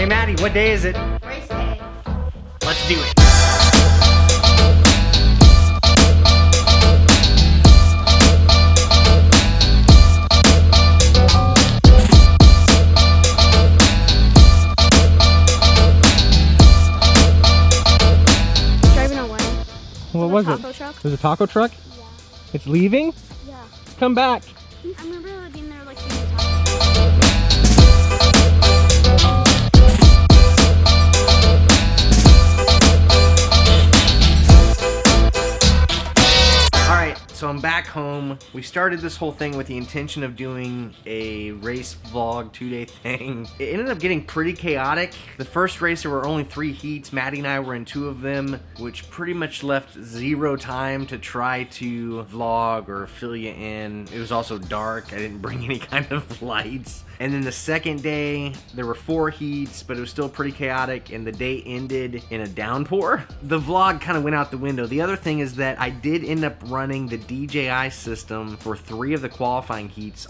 Hey Maddie, what day is it? Race day. Let's do it. Driving away. What was it? Truck? There's a taco truck? Yeah. It's leaving? Yeah. Come back. I remember being there like Alright, so I'm back home. We started this whole thing with the intention of doing a race vlog 2-day thing. It ended up getting pretty chaotic. The first race, there were only 3 heats. Maddie and I were in 2 of them, which pretty much left 0 time to try to vlog or fill you in. It was also dark. I didn't bring any kind of lights. And then the second day, there were 4 heats, but it was still pretty chaotic, and the day ended in a downpour. The vlog kind of went out the window. The other thing is that I did end up running the DJI system for 3 of the qualifying heats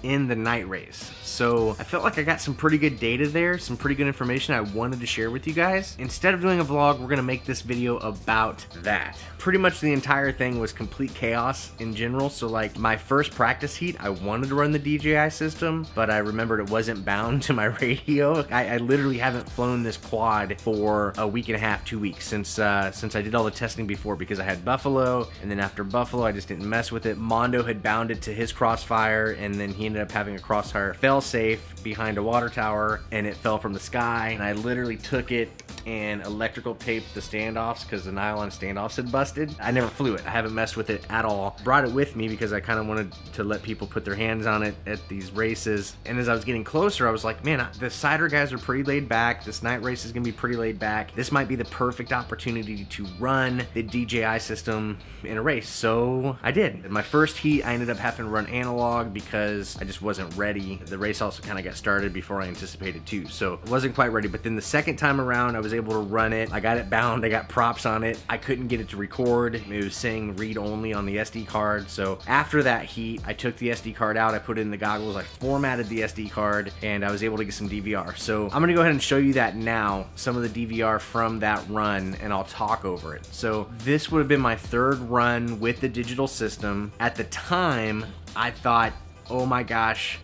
in the night race. So I felt like I got some pretty good data there, some pretty good information I wanted to share with you guys. Instead of doing a vlog, we're gonna make this video about that. Pretty much the entire thing was complete chaos in general. So like my first practice heat, I wanted to run the DJI system, but I remembered it wasn't bound to my radio. I literally haven't flown this quad for a week and a half, 2 weeks since I did all the testing before, because I had Buffalo, and then after Buffalo I just didn't mess with it. Mondo had bound it to his crossfire, and then he ended up having a crossfire fail-safe behind a water tower, and it fell from the sky, and I literally took it and electrical taped the standoffs because the nylon standoffs had busted. I never flew it. I haven't messed with it at all. Brought it with me because I kind of wanted to let people put their hands on it at these races. And as I was getting closer, I was like, man, the Cider guys are pretty laid back. This night race is gonna be pretty laid back. This might be the perfect opportunity to run the DJI system in a race. So I did. In my first heat, I ended up having to run analog because I just wasn't ready. The race also kind of got started before I anticipated too. So I wasn't quite ready. But then the second time around, I was able to run it. I got it bound. I got props on it. I couldn't get it to record. It was saying read only on the SD card. So after that heat, I took the SD card out. I put it in the goggles. I formatted the SD card, and I was able to get some DVR. So I'm gonna go ahead and show you that now, some of the DVR from that run, and I'll talk over it. So this would have been my 3rd run with the digital system. At the time, I thought, oh my gosh,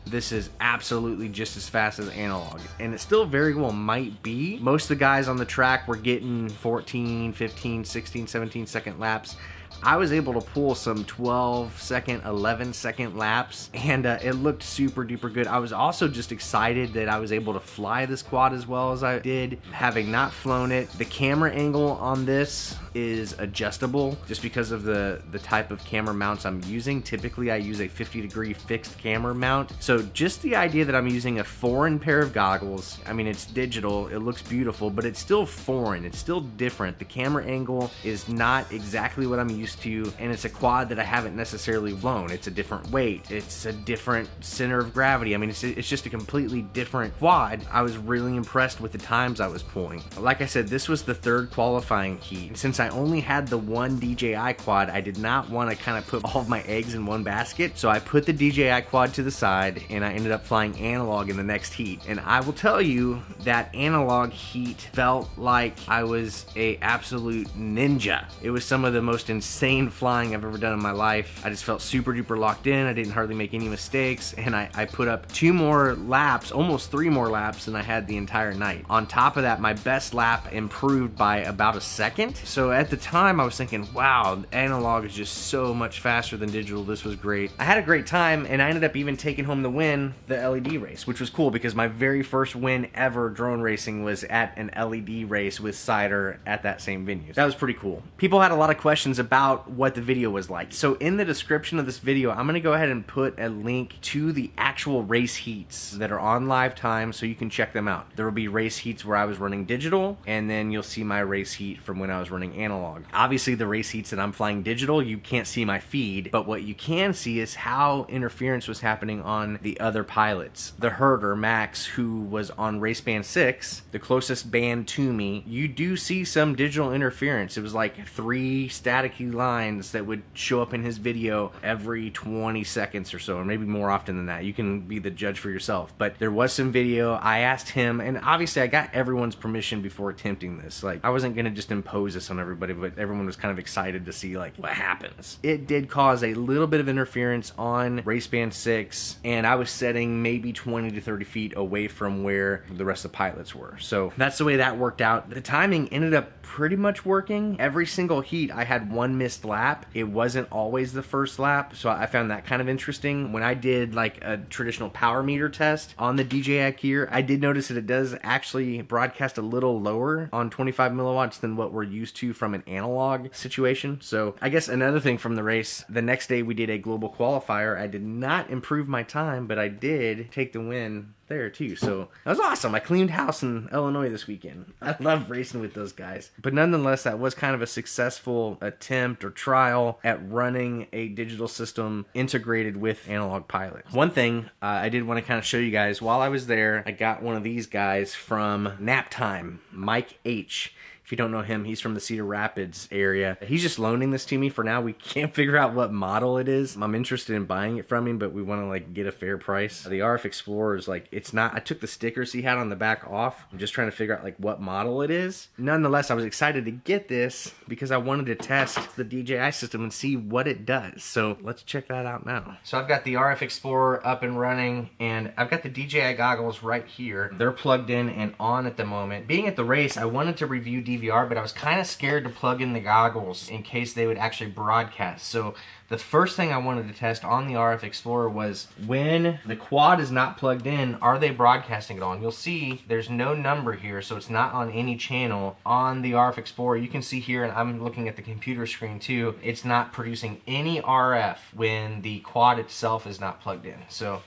this is absolutely just as fast as analog, and it still very well might be. Most of the guys on the track were getting 14, 15, 16, 17 second laps. I was able to pull some 12 second, 11 second laps, and it looked super duper good. I was also just excited that I was able to fly this quad as well as I did, having not flown it. The camera angle on this is adjustable just because of the type of camera mounts I'm using. Typically I use a 50-degree fixed camera mount. So just the idea that I'm using a foreign pair of goggles, I mean, it's digital, it looks beautiful, but it's still foreign, it's still different. The camera angle is not exactly what I'm used to, and it's a quad that I haven't necessarily flown. It's a different weight, it's a different center of gravity. I mean, it's just a completely different quad. I was really impressed with the times I was pulling. Like I said, this was the 3rd qualifying heat. Since I only had the one DJI quad, I did not want to kind of put all of my eggs in one basket, so I put the DJI quad to the side, and I ended up flying analog in the next heat. And I will tell you that analog heat felt like I was a absolute ninja. It was some of the most insane flying I've ever done in my life. I just felt super duper locked in. I didn't hardly make any mistakes, and I put up 2 more laps, almost 3 more laps than I had the entire night. On top of that, my best lap improved by about a second. So at the time I was thinking, wow, analog is just so much faster than digital. This was great. I had a great time, and I ended up even taking home the win, the LED race, which was cool because my very first win ever drone racing was at an LED race with Cider at that same venue. That was pretty cool. People had a lot of questions about what the video was like. So in the description of this video, I'm gonna go ahead and put a link to the actual race heats that are on live time so you can check them out. There will be race heats where I was running digital, and then you'll see my race heat from when I was running analog. Obviously the race heats that I'm flying digital, you can't see my feed, but what you can see is how interference was happening on the other pilots. The herder, Max, who was on race band 6, the closest band to me, you do see some digital interference. It was like 3 staticky lines that would show up in his video every 20 seconds or so, or maybe more often than that. You can be the judge for yourself. But there was some video. I asked him, and obviously I got everyone's permission before attempting this. Like, I wasn't gonna just impose this on everybody, but everyone was kind of excited to see like what happens. It did cause a little bit of interference on race band 6, and I was setting maybe 20 to 30 feet away from where the rest of the pilots were. So that's the way that worked out. The timing ended up pretty much working. Every single heat I had one missed lap. It wasn't always the first lap, so I found that kind of interesting. When I did like a traditional power meter test on the DJI gear, I did notice that it does actually broadcast a little lower on 25 milliwatts than what we're used to from an analog situation. So I guess another thing from the race, the next day we did a global qualifier. I did not improve my time, but I did take the win there too. So that was awesome. I cleaned house in Illinois this weekend. I love racing with those guys. But nonetheless, that was kind of a successful attempt or trial at running a digital system integrated with analog pilot. One thing I did want to kind of show you guys, while I was there, I got one of these guys from Nap Time, Mike H. If you don't know him, he's from the Cedar Rapids area. He's just loaning this to me for now. We can't figure out what model it is. I'm interested in buying it from him, but we want to like get a fair price. The RF Explorer is like, it's not, I took the stickers he had on the back off. I'm just trying to figure out like what model it is. Nonetheless, I was excited to get this because I wanted to test the DJI system and see what it does. So let's check that out now. So I've got the RF Explorer up and running, and I've got the DJI goggles right here. They're plugged in and on at the moment. Being at the race, I wanted to review DVR, but I was kind of scared to plug in the goggles in case they would actually broadcast. So the first thing I wanted to test on the RF Explorer was when the quad is not plugged in, are they broadcasting at all? And you'll see there's no number here, so it's not on any channel on the RF Explorer. You can see here, and I'm looking at the computer screen too, it's not producing any RF when the quad itself is not plugged in. So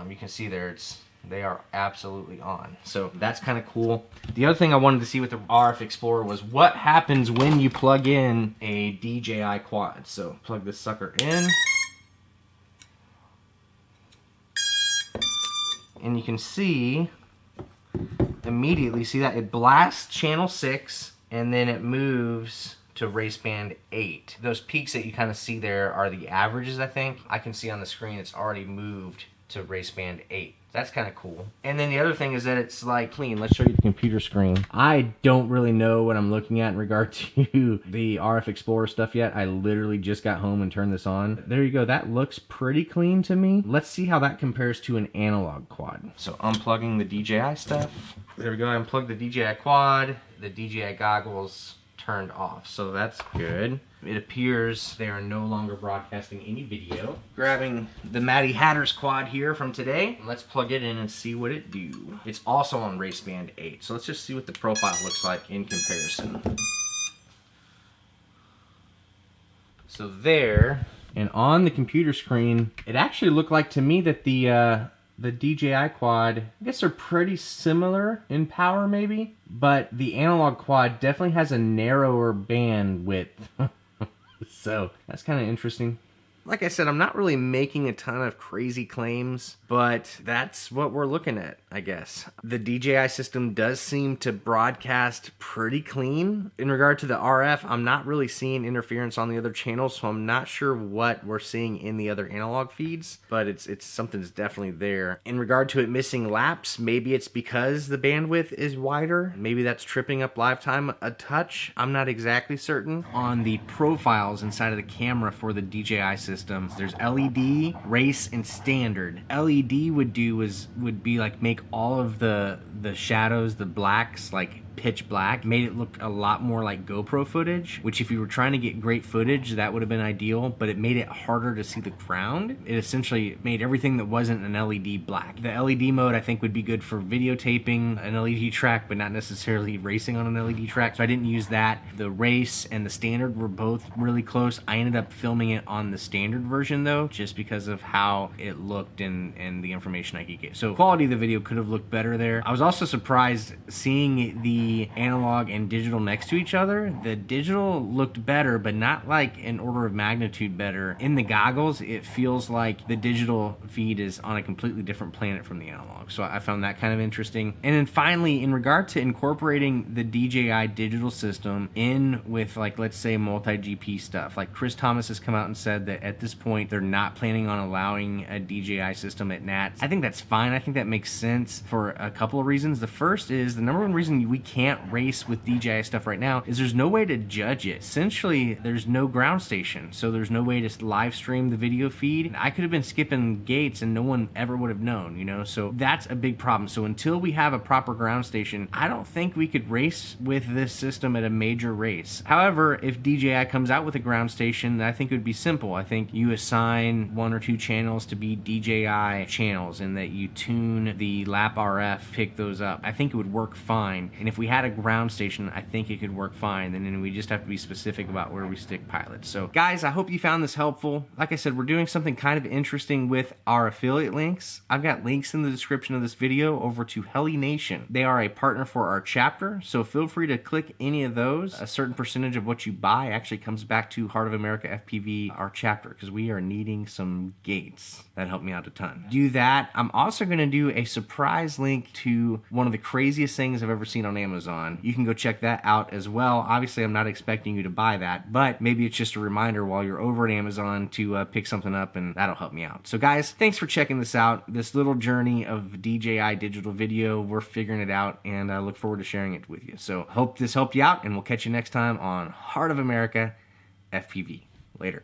you can see there, they are absolutely on. So that's kind of cool. The other thing I wanted to see with the RF Explorer was what happens when you plug in a DJI quad. So plug this sucker in. And you can see, immediately see that it blasts channel 6 and then it moves to race band 8. Those peaks that you kind of see there are the averages, I think. I can see on the screen it's already moved to race band 8. That's kind of cool. And then the other thing is that it's like clean. Let's show you the computer screen. I don't really know what I'm looking at in regard to the RF Explorer stuff yet. I literally just got home and turned this on. There you go. That looks pretty clean to me. Let's see how that compares to an analog quad. So unplugging the DJI stuff. There we go. I unplugged the DJI quad. The DJI goggles turned off. So that's good. It appears they are no longer broadcasting any video. Grabbing the Matty Hatter's quad here from today. Let's plug it in and see what it do. It's also on race band 8. So let's just see what the profile looks like in comparison. So there, and on the computer screen, it actually looked like to me that the DJI quad, I guess they're pretty similar in power maybe, but the analog quad definitely has a narrower bandwidth. So that's kind of interesting. Like I said, I'm not really making a ton of crazy claims, but that's what we're looking at, I guess. The DJI system does seem to broadcast pretty clean. In regard to the RF, I'm not really seeing interference on the other channels, so I'm not sure what we're seeing in the other analog feeds, but it's something's definitely there. In regard to it missing laps, maybe it's because the bandwidth is wider. Maybe that's tripping up live time a touch. I'm not exactly certain. On the profiles inside of the camera for the DJI system, there's LED, race, and standard. LED would be like make all of the shadows, the blacks, like pitch black, made it look a lot more like GoPro footage, which if you were trying to get great footage, that would have been ideal, but it made it harder to see the ground. It essentially made everything that wasn't an LED black. The LED mode I think would be good for videotaping an LED track, but not necessarily racing on an LED track, so I didn't use that. The race and the standard were both really close. I ended up filming it on the standard version though, just because of how it looked and the information I could get. So quality of the video could have looked better there. I was also surprised seeing the the analog and digital next to each other, the digital looked better, but not like an order of magnitude better. In the goggles, it feels like the digital feed is on a completely different planet from the analog. So I found that kind of interesting. And then finally, in regard to incorporating the DJI digital system in with, like, let's say MultiGP stuff, like Chris Thomas has come out and said that at this point they're not planning on allowing a DJI system at NATS. I think that's fine. I think that makes sense for a couple of reasons. The first is the number one reason we can't race with DJI stuff right now is there's no way to judge it. Essentially, there's no ground station, so there's no way to live stream the video feed. I could have been skipping gates and no one ever would have known, you know, so that's a big problem. So until we have a proper ground station, I don't think we could race with this system at a major race. However, if DJI comes out with a ground station, I think it would be simple. I think you assign 1 or 2 channels to be DJI channels and that you tune the lap RF, pick those up. I think it would work fine. And if we had a ground station, I think it could work fine. And then we just have to be specific about where we stick pilots. So guys, I hope you found this helpful. Like I said, we're doing something kind of interesting with our affiliate links. I've got links in the description of this video over to Heli Nation. They are a partner for our chapter, so feel free to click any of those. A certain percentage of what you buy actually comes back to Heart of America FPV, our chapter, because we are needing some gates. That helped me out a ton. Do that. I'm also going to do a surprise link to one of the craziest things I've ever seen on Amazon. You can go check that out as well. Obviously, I'm not expecting you to buy that, but maybe it's just a reminder while you're over at Amazon to pick something up, and that'll help me out. So guys, thanks for checking this out. This little journey of DJI digital video, we're figuring it out, and I look forward to sharing it with you. So hope this helped you out, and we'll catch you next time on Heart of America FPV. Later.